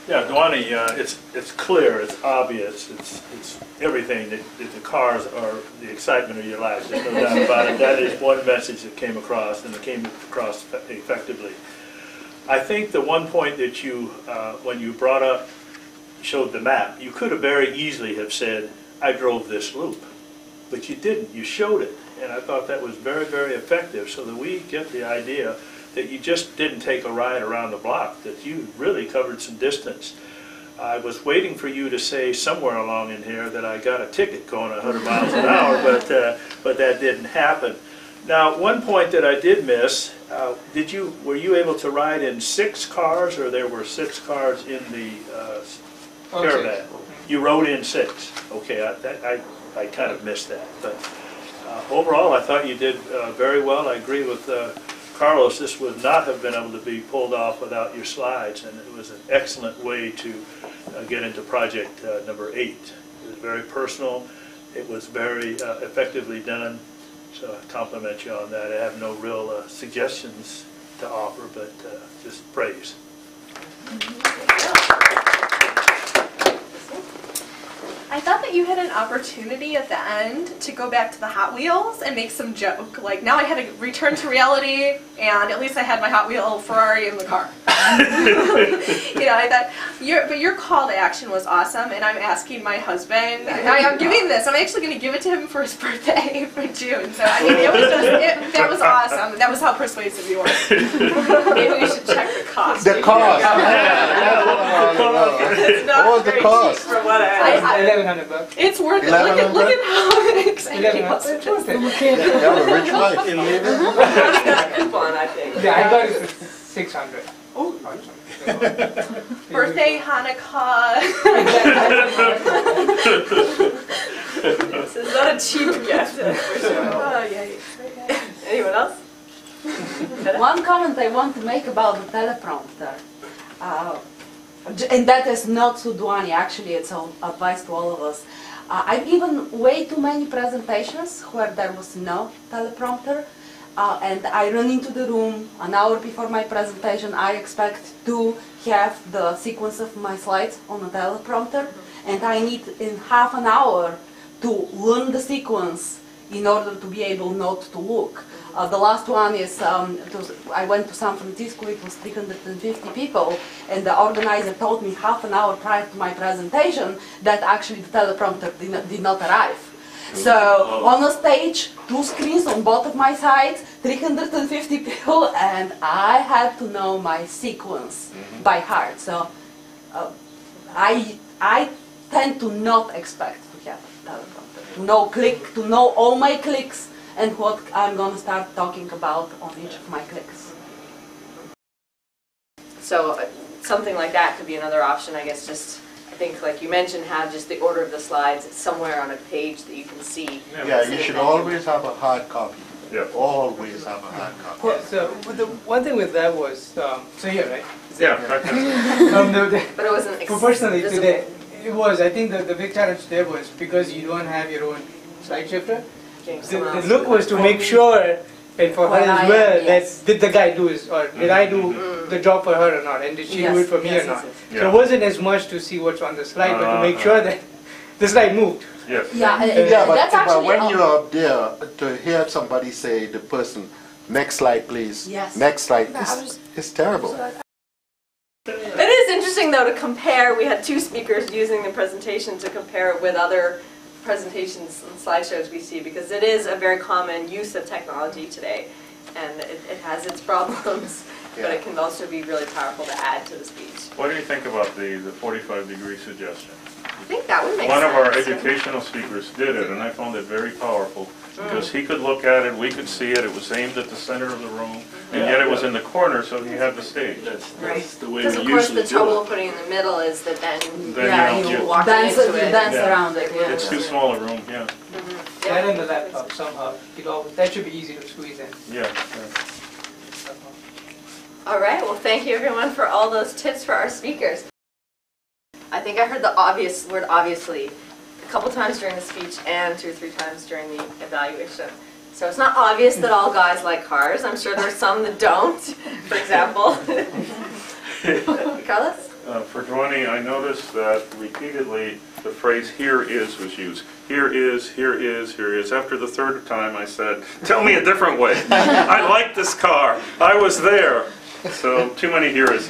Yeah, Dhwani, it's clear, it's obvious, it's everything that the cars are the excitement of your life. There's no doubt about it. That is one message that came across, and it came across effectively. I think the one point that you, when you brought up, showed the map, you could have very easily have said, I drove this loop, but you didn't. You showed it, and I thought that was very, very effective, so that we get the idea that you just didn't take a ride around the block, that you really covered some distance. I was waiting for you to say somewhere along in here that I got a ticket going 100 miles an hour, but that didn't happen. Now, one point that I did miss, were you able to ride in 6 cars, or there were 6 cars in the caravan? You rode in 6. Okay, I kind of missed that. But overall, I thought you did very well. I agree with Carlos. This would not have been able to be pulled off without your slides, and it was an excellent way to get into project number 8. It was very personal. It was very effectively done. So I compliment you on that. I have no real suggestions to offer, but just praise. I thought that you had an opportunity at the end to go back to the Hot Wheels and make some joke. Like, now I had to return to reality, and at least I had my Hot Wheel Ferrari in the car. You know, I thought, but your call to action was awesome, and I'm asking my husband, I'm giving this, I'm actually going to give it to him for his birthday for June. So, I mean, that was awesome. That was how persuasive you were. Maybe we should check the cost. The cost. It's not what was the cost? For what $1,100. It's worth it. Look at how excited he was. You have a rich life. Coupon, I think. Yeah, I got it for 600. Oh. Birthday, Hanukkah. This is not a cheap gift. For sure. Oh, yeah. Anyone else? One comment I want to make about the teleprompter. And that is not to Dhwani, actually it's advice to all of us. I've given way too many presentations where there was no teleprompter, and I run into the room an hour before my presentation. I expect to have the sequence of my slides on a teleprompter, and I need in half an hour to learn the sequence in order to be able not to look. The last one is, I went to San Francisco, it was 350 people, and the organizer told me half an hour prior to my presentation that actually the teleprompter did not arrive. So on a stage, 2 screens on both of my sides, 350 people, and I had to know my sequence by heart. So I tend to not expect to have a teleprompter, to know all my clicks, and what I'm going to start talking about on each of my clicks. So something like that could be another option, I guess. Just, I think, like you mentioned, have just the order of the slides somewhere on a page that you can see. Yeah, you should always have a hard copy. Yeah. Always have a hard copy. Well, so the one thing with that was, so here, right? Yeah. But it wasn't personally visible. today, it was, I think the big challenge there was because you don't have your own slide shifter. The look was to make sure, and for her as well, that did the guy do his, or did I do the job for her or not, and did she do it for me or not. Yeah. So it wasn't as much to see what's on the slide, but to make sure that the slide moved. Yes. Yeah, but, that's actually when you're up there, to hear somebody say, the person, next slide please, next slide, it's terrible. It is interesting though to compare, we had 2 speakers using the presentation to compare it with other presentations and slideshows we see, because it is a very common use of technology today, and it has its problems, but it can also be really powerful to add to the speech. What do you think about the 45-degree suggestion? I think that would make One sense. of our educational speakers did it, and I found it very powerful, because he could look at it, we could see it, it was aimed at the center of the room, and yet it was in the corner, so he had the stage. That's the way Because we of course usually the do trouble it. of putting in the middle is that then you walk dance into it. around it. Yeah. It's too small a room, yeah. That and the laptop somehow, that should be easy to squeeze in. Yeah. All right, well thank you everyone for all those tips for our speakers. I think I heard the obvious word obviously a couple times during the speech and 2 or 3 times during the evaluation. So it's not obvious that all guys like cars. I'm sure there's some that don't, for example. Carlos? For Dhwani, I noticed that repeatedly the phrase "here is" was used. Here is, here is, here is. After the third time I said, tell me a different way. I like this car. I was there. So too many here is.